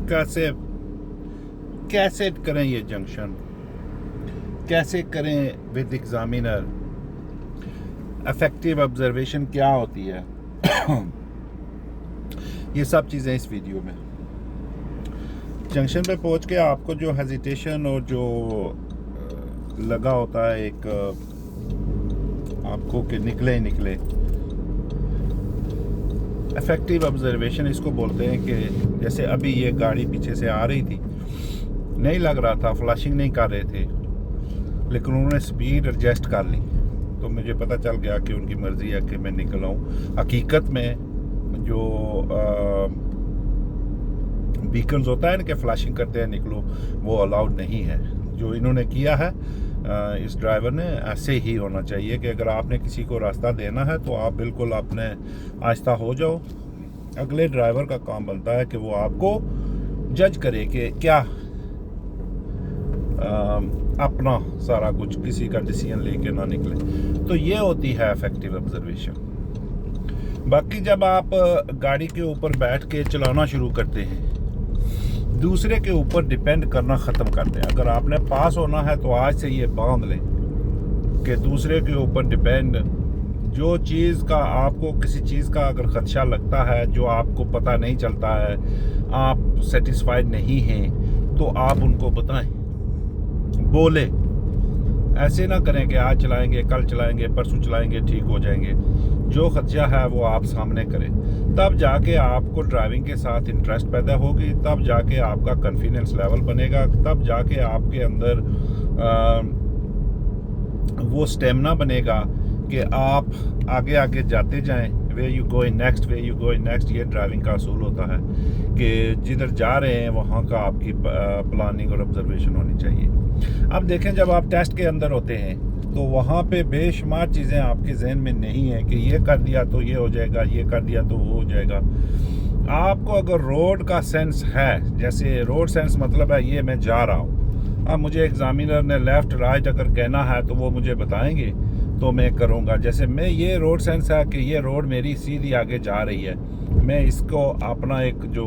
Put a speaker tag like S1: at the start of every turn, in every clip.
S1: कैसे कैसे करें ये जंक्शन, कैसे करें विद एग्जामिनर, इफेक्टिव ऑब्जर्वेशन क्या होती है ये सब चीज़ें इस वीडियो में। जंक्शन पे पहुंच के आपको जो हेजिटेशन और जो लगा होता है एक आपको कि निकले इफेक्टिव ऑब्जर्वेशन इसको बोलते हैं। कि जैसे अभी ये गाड़ी पीछे से आ रही थी, नहीं लग रहा था, फ्लैशिंग नहीं कर रहे थे, लेकिन उन्होंने स्पीड एडजस्ट कर ली, तो मुझे पता चल गया कि उनकी मर्ज़ी है कि मैं निकल आऊँ। हकीकत में जो बीकन्स होता है ना कि फ्लैशिंग करते हैं निकलो, वो अलाउड नहीं है। जो इन्होंने किया है इस ड्राइवर ने, ऐसे ही होना चाहिए कि अगर आपने किसी को रास्ता देना है तो आप बिल्कुल अपने आहिस्ता हो जाओ। अगले ड्राइवर का काम बनता है कि वो आपको जज करे कि क्या अपना सारा कुछ किसी का डिसीजन लेके ना निकले। तो ये होती है इफेक्टिव ऑब्जर्वेशन। बाकी जब आप गाड़ी के ऊपर बैठ के चलाना शुरू करते हैं, दूसरे के ऊपर डिपेंड करना ख़त्म कर दें। अगर आपने पास होना है तो आज से ये बांध लें कि दूसरे के ऊपर डिपेंड, जो चीज़ का आपको किसी चीज़ का अगर ख़दशा लगता है, जो आपको पता नहीं चलता है, आप सेटिस्फाइड नहीं हैं, तो आप उनको बताएं, बोले। ऐसे ना करें कि आज चलाएंगे, कल चलाएंगे, परसों चलाएंगे, ठीक हो जाएंगे। जो खदशा है वो आप सामने करें, तब जाके आपको ड्राइविंग के साथ इंटरेस्ट पैदा होगी, तब जाके आपका कॉन्फिडेंस लेवल बनेगा, तब जाके आपके अंदर वो स्टेमिना बनेगा कि आप आगे आगे जाते जाएं। Way you going next, way you going next, ये ड्राइविंग का असूल होता है कि जिधर जा रहे हैं वहाँ का आपकी प्लानिंग और ऑब्जर्वेशन होनी चाहिए। अब देखें, जब आप टेस्ट के अंदर होते हैं तो वहाँ पे बेशुमार चीज़ें आपके जहन में नहीं है कि ये कर दिया तो ये हो जाएगा, ये कर दिया तो वो हो जाएगा। आपको अगर रोड का सेंस है, जैसे रोड सेंस मतलब है ये मैं जा रहा हूँ, अब मुझे एग्जामिनर ने लेफ़्ट राइट अगर कहना है तो वो मुझे बताएंगे तो मैं करूँगा। जैसे मैं ये रोड सेंस है कि ये रोड मेरी सीधी आगे जा रही है, मैं इसको अपना एक जो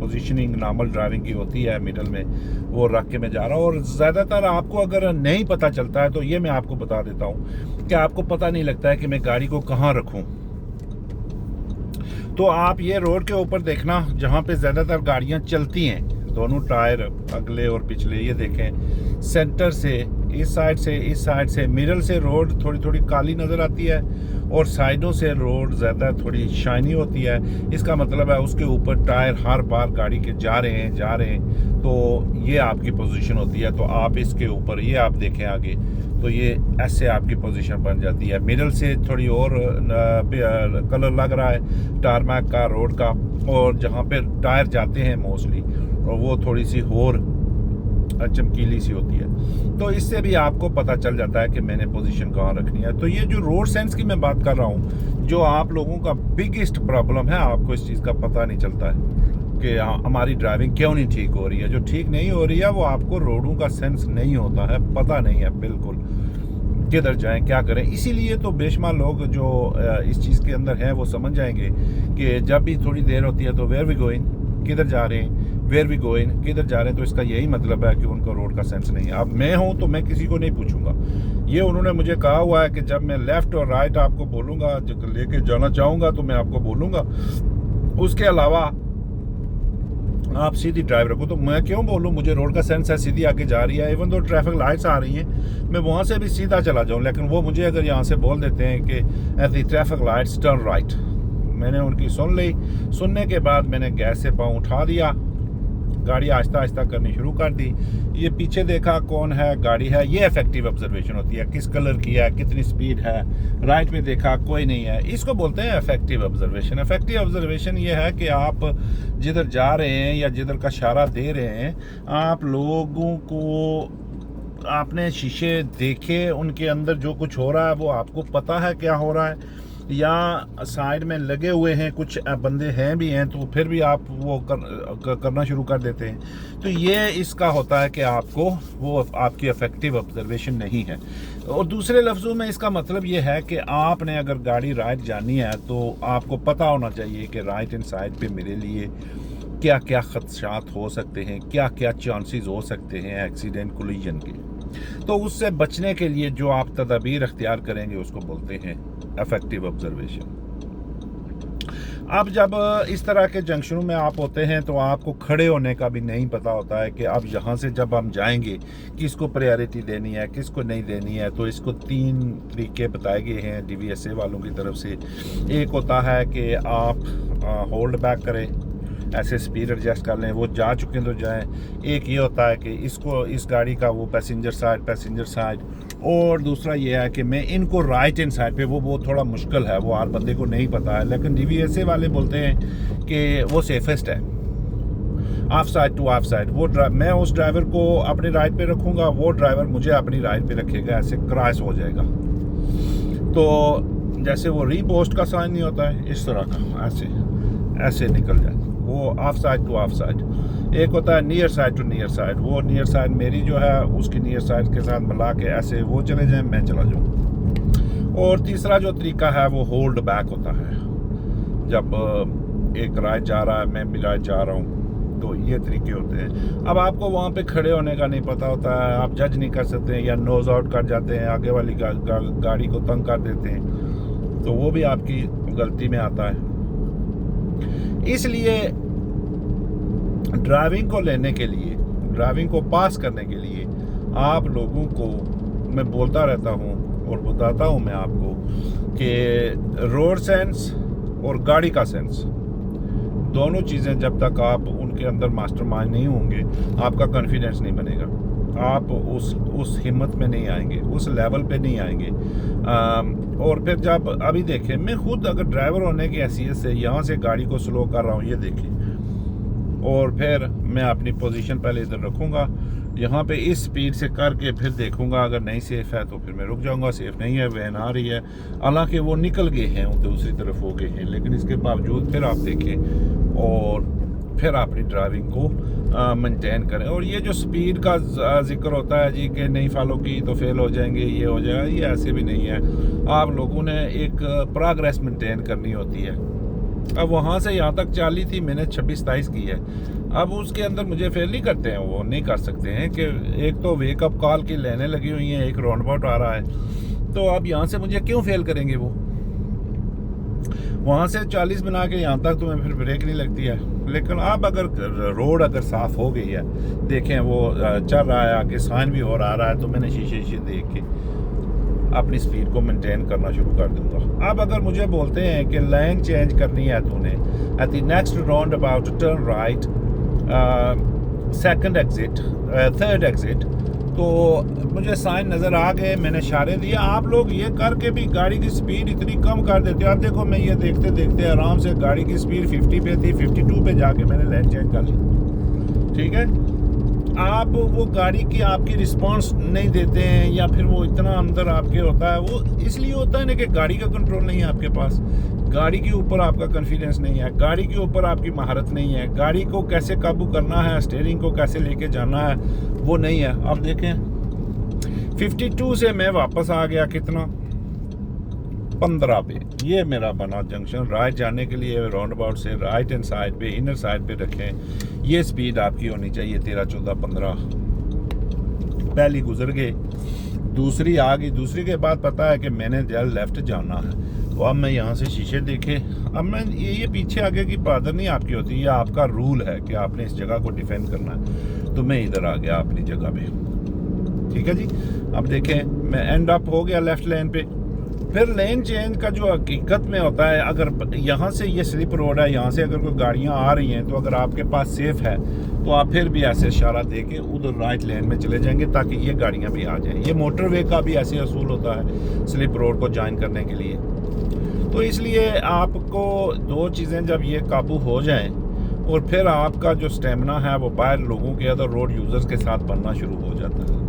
S1: पोजीशनिंग नॉर्मल ड्राइविंग की होती है मिडल में, वो रख के मैं जा रहा हूँ। और ज़्यादातर आपको अगर नहीं पता चलता है तो ये मैं आपको बता देता हूँ कि आपको पता नहीं लगता है कि मैं गाड़ी को कहाँ रखूँ। तो आप ये रोड के ऊपर देखना, जहाँ पे ज़्यादातर गाड़ियाँ चलती हैं, दोनों टायर अगले और पिछले, ये देखें, सेंटर से इस साइड से मिडल से रोड थोड़ी थोड़ी काली नज़र आती है और साइडों से रोड ज़्यादा थोड़ी शाइनी होती है। इसका मतलब है उसके ऊपर टायर हर बार गाड़ी के जा रहे हैं, तो ये आपकी पोजीशन होती है। तो आप इसके ऊपर ये आप देखें आगे, तो ये ऐसे आपकी पोजीशन बन जाती है। मिडल से थोड़ी और कलर लग रहा है टारमैक का, रोड का, और जहाँ पे टायर जाते हैं मोस्टली, और वो थोड़ी सी और चमकीली सी होती है। तो इससे भी आपको पता चल जाता है कि मैंने पोजीशन कहाँ रखनी है। तो ये जो रोड सेंस की मैं बात कर रहा हूँ, जो आप लोगों का बिगेस्ट प्रॉब्लम है, आपको इस चीज़ का पता नहीं चलता है कि हमारी ड्राइविंग क्यों नहीं ठीक हो रही है। जो ठीक नहीं हो रही है वो आपको रोडों का सेंस नहीं होता है, पता नहीं है बिल्कुल किधर जाएं, क्या करें। इसीलिए तो बेशुमार लोग जो इस चीज़ के अंदर हैं वो समझ जाएंगे कि जब भी थोड़ी देर होती है तो वेयर वी गोइंग, किधर जा रहे हैं, वेयर वी गोइंग, किधर जा रहे हैं। तो इसका यही मतलब है कि उनको रोड का सेंस नहीं है। अब मैं हूं तो मैं किसी को नहीं पूछूंगा, ये उन्होंने मुझे कहा हुआ है कि जब मैं लेफ़्ट और राइट आपको बोलूँगा, लेके जाना चाहूँगा तो मैं आपको बोलूँगा, उसके अलावा आप सीधी ड्राइव रखो। तो मैं क्यों बोलूँ, मुझे रोड का सेंस है, सीधी आगे जा रही है, इवन तो ट्रैफिक लाइट्स आ रही हैं, मैं वहाँ से भी सीधा चला जाऊँ, लेकिन वो मुझे अगर यहाँ से बोल देते हैं कि at the traffic lights turn right, मैंने उनकी सुन ली। सुनने के बाद मैंने गैस से पाँव उठा दिया, गाड़ी आहिस्ता आहिस्ता करनी शुरू कर दी। ये पीछे देखा कौन है, गाड़ी है, ये इफेक्टिव ऑब्जर्वेशन होती है, किस कलर की है, कितनी स्पीड है। राइट में देखा कोई नहीं है, इसको बोलते हैं इफेक्टिव ऑब्जर्वेशन। इफेक्टिव ऑब्जर्वेशन ये है कि आप जिधर जा रहे हैं या जिधर का इशारा दे रहे हैं, आप लोगों को आपने शीशे देखे, उनके अंदर जो कुछ हो रहा है वो आपको पता है क्या हो रहा है, या साइड में लगे हुए हैं कुछ बंदे हैं भी हैं तो फिर भी आप वो करना शुरू कर देते हैं। तो ये इसका होता है कि आपको वो आपकी इफेक्टिव ऑब्जर्वेशन नहीं है। और दूसरे लफ्ज़ों में इसका मतलब ये है कि आपने अगर गाड़ी राइट जानी है तो आपको पता होना चाहिए कि राइट हैंड साइड पे मेरे लिए क्या क्या खदशात हो सकते हैं, क्या क्या चांसेस हो सकते हैं एक्सीडेंट कोलिजन के। तो उससे बचने के लिए जो आप तदाबीर अख्तियार करेंगे उसको बोलते हैं इफेक्टिव ऑब्जर्वेशन। अब जब इस तरह के जंक्शनों में आप होते हैं तो आपको खड़े होने का भी नहीं पता होता है कि अब यहाँ से जब हम जाएंगे किसको प्रायोरिटी देनी है, किसको नहीं देनी है। तो इसको 3 तरीके बताए गए हैं DVSA वालों की तरफ से। एक होता है कि आप होल्ड बैक करें, ऐसे स्पीड एडजस्ट कर लें, वो जा चुके हैं तो जाएं। एक ये होता है कि इसको इस गाड़ी का वो पैसेंजर साइड, और दूसरा ये है कि मैं इनको राइट हैंड साइड पे, वो थोड़ा मुश्किल है, वो हर बंदे को नहीं पता है, लेकिन DVSA वाले बोलते हैं कि वो सेफेस्ट है। ऑफ साइड वो मैं उस ड्राइवर को अपनी राइट पे रखूँगा, वो ड्राइवर मुझे अपनी राइट पे रखेगा, ऐसे क्रॉस हो जाएगा। तो जैसे वो रीपोस्ट का साइन नहीं होता है, इस तरह का ऐसे निकल जाए, वो ऑफ साइड। एक होता है near side to near side, वो नियर साइड मेरी जो है उसकी नियर साइड के साथ मिला के ऐसे वो चले जाएं, मैं चला जाऊँ। और तीसरा जो तरीका है वो होल्ड बैक होता है, जब एक राइट जा रहा है मैं भी राइट जा रहा हूँ, तो ये तरीके होते हैं। अब आपको वहाँ पे खड़े होने का नहीं पता होता है, आप जज नहीं कर सकते हैं, या नोज आउट कर जाते हैं, आगे वाली गाड़ी को तंग कर देते हैं, तो वो भी आपकी गलती में आता है। इसलिए ड्राइविंग को लेने के लिए, ड्राइविंग को पास करने के लिए आप लोगों को मैं बोलता रहता हूँ और बताता हूँ मैं आपको कि रोड सेंस और गाड़ी का सेंस, दोनों चीज़ें जब तक आप उनके अंदर मास्टरमाइंड नहीं होंगे, आपका कॉन्फिडेंस नहीं बनेगा, आप उस हिम्मत में नहीं आएंगे, उस लेवल पे नहीं आएंगे। और फिर जब अभी देखें, मैं खुद अगर ड्राइवर होने की हैसियत से यहाँ से गाड़ी को स्लो कर रहा हूँ, ये देखें, और फिर मैं अपनी पोजीशन पहले इधर रखूँगा, यहाँ पे इस स्पीड से करके फिर देखूँगा, अगर नहीं सेफ़ है तो फिर मैं रुक जाऊँगा, सेफ़ नहीं है, वैन आ रही है, हालांकि वो निकल गए हैं, वो दूसरी तरफ हो गए हैं, लेकिन इसके बावजूद फिर आप देखें और फिर अपनी ड्राइविंग को मेंटेन करें। और ये जो स्पीड का जिक्र होता है जी कि नहीं फॉलो की तो फेल हो जाएंगे, ये हो जाएगा, ये ऐसे भी नहीं है। आप लोगों ने एक प्रोग्रेस मेंटेन करनी होती है। अब वहाँ से यहाँ तक 40 थी, मैंने 26-27 की है, अब उसके अंदर मुझे फेल नहीं करते हैं, वो नहीं कर सकते हैं कि एक तो वेकअप कॉल की लाइनें लगी हुई हैं, एक राउंड अबाउट आ रहा है, तो अब यहाँ से मुझे क्यों फेल करेंगे वो। वहाँ से 40 बना के यहाँ तक तुम्हें फिर ब्रेक नहीं लगती है। लेकिन अब अगर रोड अगर साफ़ हो गई है, देखें वो चल रहा है, आगे साइन भी और आ रहा है, तो मैंने शीशे देख के अपनी स्पीड को मेंटेन करना शुरू कर दूंगा। अब अगर मुझे बोलते हैं कि लाइन चेंज करनी है तूने, at the next round about turn right, second exit, third exit, तो मुझे साइन नज़र आ गए, मैंने इशारे दिए, आप लोग ये करके भी गाड़ी की स्पीड इतनी कम कर देते हो। अब देखो मैं ये देखते देखते आराम से गाड़ी की स्पीड 50 पे थी, 52 पे जाके मैंने लाइन चेंज कर ली, ठीक है। आप वो गाड़ी की आपकी रिस्पांस नहीं देते हैं, या फिर वो इतना अंदर आपके होता है, वो इसलिए होता है ना कि गाड़ी का कंट्रोल नहीं है आपके पास, गाड़ी के ऊपर आपका कॉन्फिडेंस नहीं है, गाड़ी के ऊपर आपकी महारत नहीं है, गाड़ी को कैसे काबू करना है, स्टीयरिंग को कैसे लेके जाना है, वो नहीं है। अब देखें 52 से मैं वापस आ गया कितना, 15 पे। ये मेरा बना जंक्शन, राइट जाने के लिए राउंड अबाउट से राइट हैंड साइड पे, इनर साइड पे रखें। ये स्पीड आपकी होनी चाहिए 13, 14, 15। पहली गुजर गई, दूसरी आ गई, दूसरी के बाद पता है कि मैंने जल लेफ्ट जाना है, तो अब मैं यहाँ से शीशे देखे, अब मैं ये पीछे आगे की बात नहीं आपकी होती, ये आपका रूल है कि आपने इस जगह को डिफेंड करना है। तो मैं इधर आ गया अपनी जगह पे, ठीक है जी। अब देखें मैं एंड अप हो गया लेफ्ट लेन पे। फिर लेन चेंज का जो हकीकत में होता है, अगर यहाँ से ये स्लिप रोड है, यहाँ से अगर कोई गाड़ियाँ आ रही हैं, तो अगर आपके पास सेफ है तो आप फिर भी ऐसे इशारा दे के उधर राइट लेन में चले जाएंगे ताकि ये गाड़ियाँ भी आ जाएं। ये मोटरवे का भी ऐसे असूल होता है स्लिप रोड को ज्वाइन करने के लिए। तो इसलिए आपको दो चीज़ें जब ये काबू हो जाएं, और फिर आपका जो स्टेमिना है वो बाहर लोगों के, अदर रोड यूज़र्स के साथ बनना शुरू हो जाता है।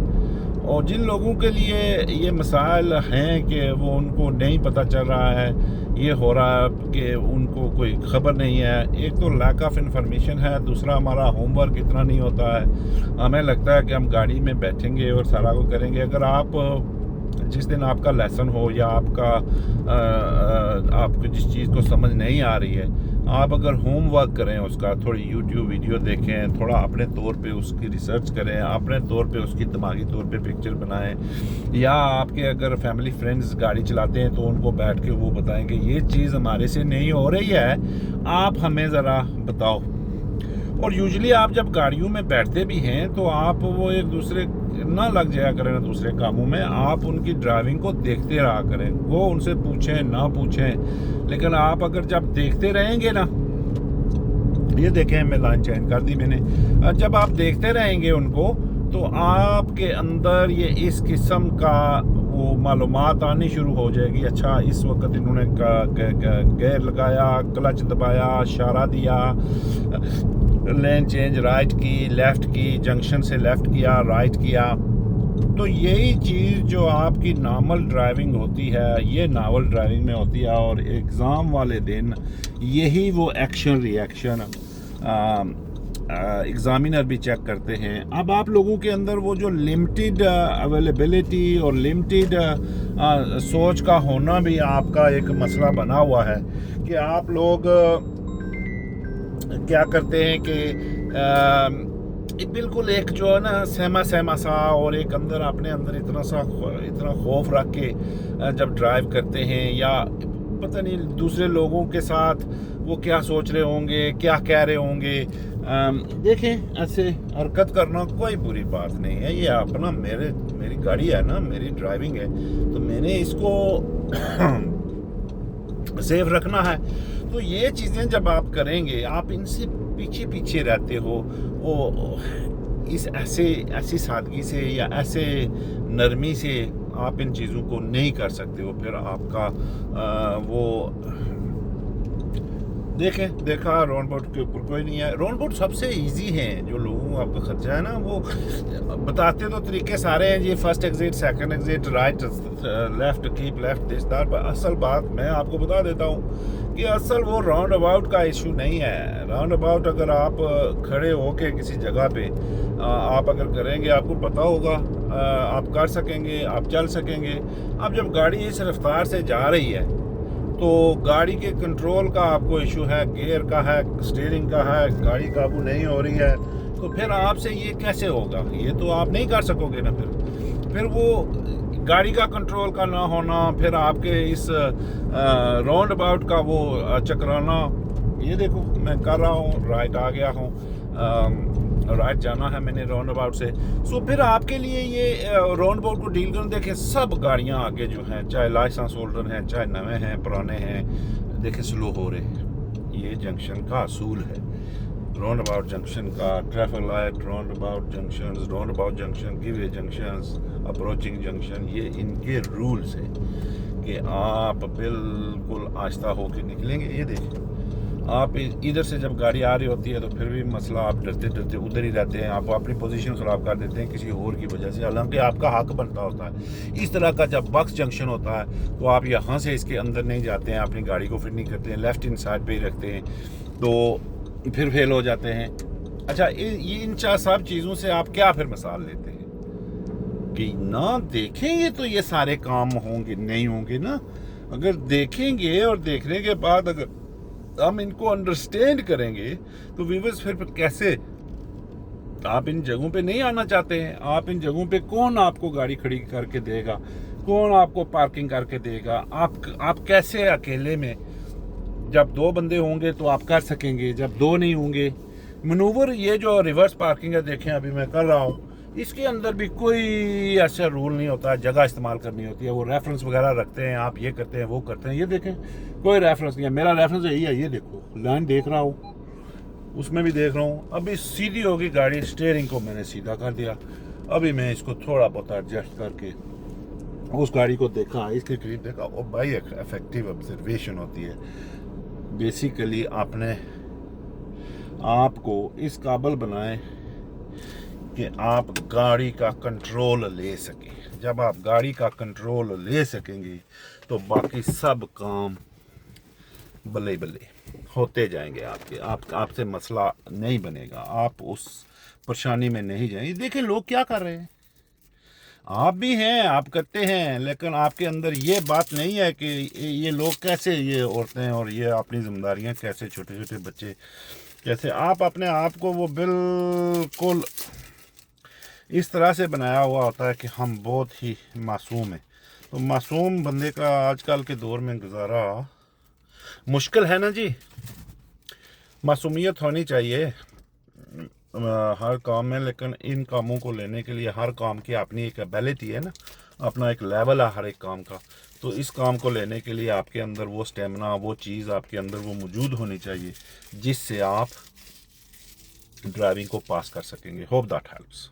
S1: और जिन लोगों के लिए ये मसाइल हैं कि वो उनको नहीं पता चल रहा है, ये हो रहा है कि उनको कोई ख़बर नहीं है, एक तो लैक ऑफ इन्फॉर्मेशन है, दूसरा हमारा होमवर्क इतना नहीं होता है। हमें लगता है कि हम गाड़ी में बैठेंगे और सारा को करेंगे। अगर आप जिस दिन आपका लेसन हो या आपको जिस चीज़ को समझ नहीं आ रही है, आप अगर होमवर्क करें उसका, थोड़ी यूट्यूब वीडियो देखें, थोड़ा अपने तौर पे उसकी रिसर्च करें, अपने तौर पे उसकी दिमागी तौर पे पिक्चर बनाएं, या आपके अगर फैमिली फ्रेंड्स गाड़ी चलाते हैं तो उनको बैठ के वो बताएं कि ये चीज़ हमारे से नहीं हो रही है, आप हमें ज़रा बताओ। और यूजुअली आप जब गाड़ियों में बैठते भी हैं तो आप वो एक दूसरे ना लग जाया करें ना दूसरे कामों में, आप उनकी ड्राइविंग को देखते रहा करें। वो उनसे पूछें ना पूछें, लेकिन आप अगर जब देखते रहेंगे ना, ये देखें मैं लाइन चेंज कर दी मैंने, जब आप देखते रहेंगे उनको तो आपके अंदर ये इस किस्म का वो मालूमात आनी शुरू हो जाएगी। अच्छा इस वक्त इन्होंने गेयर लगाया, क्लच दबाया, इशारा दिया, लेन चेंज राइट की, लेफ़्ट की, जंक्शन से लेफ़्ट किया, राइट किया। तो यही चीज़ जो आपकी नॉर्मल ड्राइविंग होती है, ये नावल ड्राइविंग में होती है, और एग्ज़ाम वाले दिन यही वो एक्शन रिएक्शन एग्ज़ामिनर भी चेक करते हैं। अब आप लोगों के अंदर वो जो लिमिटेड अवेलेबिलिटी और लिमिटेड सोच का होना भी आपका एक मसला बना हुआ है कि आप लोग क्या करते हैं कि बिल्कुल एक जो है ना सहमा सा, और एक अंदर अपने अंदर इतना खौफ रख के जब ड्राइव करते हैं, या पता नहीं दूसरे लोगों के साथ वो क्या सोच रहे होंगे, क्या कह रहे होंगे। देखें ऐसे हरकत करना कोई बुरी बात नहीं है, ये अपना मेरी गाड़ी है ना, मेरी ड्राइविंग है, तो मैंने इसको सेफ रखना है। तो ये चीज़ें जब आप करेंगे, आप इनसे पीछे रहते हो, वो इस ऐसी सादगी से या ऐसे नरमी से आप इन चीज़ों को नहीं कर सकते हो। फिर आपका वो देखा राउंड बोर्ड के ऊपर कोई नहीं है। राउंड बोर्ड सबसे इजी है, जो लोगों को आपका खर्चा है ना, वो बताते तो तरीके सारे हैं जी, first exit, second exit, right, left, keep left, this that. पर असल बात मैं आपको बता देता हूँ कि असल वो राउंड अबाउट का इशू नहीं है। राउंड अबाउट अगर आप खड़े होके किसी जगह पे आप अगर करेंगे, आपको पता होगा, आप कर सकेंगे, आप चल सकेंगे। अब जब गाड़ी इस रफ्तार से जा रही है तो गाड़ी के कंट्रोल का आपको इशू है, गियर का है, स्टीयरिंग का है, गाड़ी काबू नहीं हो रही है, तो फिर आपसे ये कैसे होगा? ये तो आप नहीं कर सकोगे ना। फिर वो गाड़ी का कंट्रोल का ना होना, फिर आपके इस राउंड अबाउट का वो चकराना। ये देखो मैं कर रहा हूँ, राइट आ गया हूँ, राइट जाना है मैंने राउंड अबाउट से। सो फिर आपके लिए ये राउंड अबाउट को डील करना। देखें सब गाड़ियाँ आगे जो हैं, चाहे लाइसेंस होल्डर हैं, चाहे नए हैं, पुराने हैं, देखें स्लो हो रहे हैं। ये जंक्शन का असूल है, राउंड अबाउट जंक्शन का, traffic light, roundabout junction, give way junctions, approaching junction, ये इनके रूल्स हैं कि आप बिल्कुल आहिस्ता होकर निकलेंगे। ये देखिए, आप इधर से जब गाड़ी आ रही होती है तो फिर भी मसला, आप डरते उधर ही रहते हैं, आप अपनी पोजीशन ख़राब कर देते हैं किसी और की वजह से, हालांकि आपका हक बनता होता है। इस तरह का जब बक्स जंक्शन होता है तो आप यहाँ से इसके अंदर नहीं जाते हैं, अपनी गाड़ी को फिर नहीं करते हैं, लेफ्ट इन साइड पे ही रखते हैं, तो फिर फेल हो जाते हैं। अच्छा, ये इन सब चीज़ों से आप क्या फिर मिसाल लेते हैं कि ना देखेंगे तो ये सारे काम होंगे नहीं होंगे ना। अगर देखेंगे और देखने के बाद अगर हम इनको अंडरस्टैंड करेंगे तो व्यूअर्स फिर कैसे, आप इन जगहों पे नहीं आना चाहते हैं। आप इन जगहों पे कौन आपको गाड़ी खड़ी करके देगा, कौन आपको पार्किंग करके देगा? आप कैसे अकेले में, जब दो बंदे होंगे तो आप कर सकेंगे, जब दो नहीं होंगे मनूवर। ये जो रिवर्स पार्किंग है, देखें अभी मैं कर रहा हूँ, इसके अंदर भी कोई ऐसा रूल नहीं होता, जगह इस्तेमाल करनी होती है। वो रेफरेंस वगैरह रखते हैं, आप ये करते हैं वो करते हैं। ये देखें कोई रेफरेंस नहीं है, मेरा रेफरेंस यही है। ये देखो लाइन देख रहा हूँ, उसमें भी देख रहा हूँ। अभी सीधी होगी गाड़ी, स्टीयरिंग को मैंने सीधा कर दिया। अभी मैं इसको थोड़ा बहुत एडजस्ट करके उस गाड़ी को देखा, इसके करीब देखा। ओ भाई, एक इफेक्टिव ऑब्जर्वेशन होती है। बेसिकली आपको इस काबिल बनाएं कि आप गाड़ी का कंट्रोल ले सकें। जब आप गाड़ी का कंट्रोल ले सकेंगे तो बाकी सब काम बल्ले बल्ले होते जाएंगे आपके। आपसे मसला नहीं बनेगा, आप उस परेशानी में नहीं जाएंगे। देखिए लोग क्या कर रहे हैं, आप भी हैं, आप करते हैं, लेकिन आपके अंदर ये बात नहीं है कि ये लोग कैसे, ये औरतें और ये अपनी जिम्मेदारियां कैसे, छोटे छोटे बच्चे कैसे, आप अपने आप को वो बिल्कुल इस तरह से बनाया हुआ होता है कि हम बहुत ही मासूम हैं। तो मासूम बंदे का आजकल के दौर में गुजारा मुश्किल है ना जी। मासूमियत होनी चाहिए हर काम में, लेकिन इन कामों को लेने के लिए हर काम की अपनी एक एबिलिटी है ना, अपना एक लेवल है हर एक काम का। तो इस काम को लेने के लिए आपके अंदर वो स्टेमिना, वो चीज़ आपके अंदर वो मौजूद होनी चाहिए जिससे आप ड्राइविंग को पास कर सकेंगे। Hope that helps.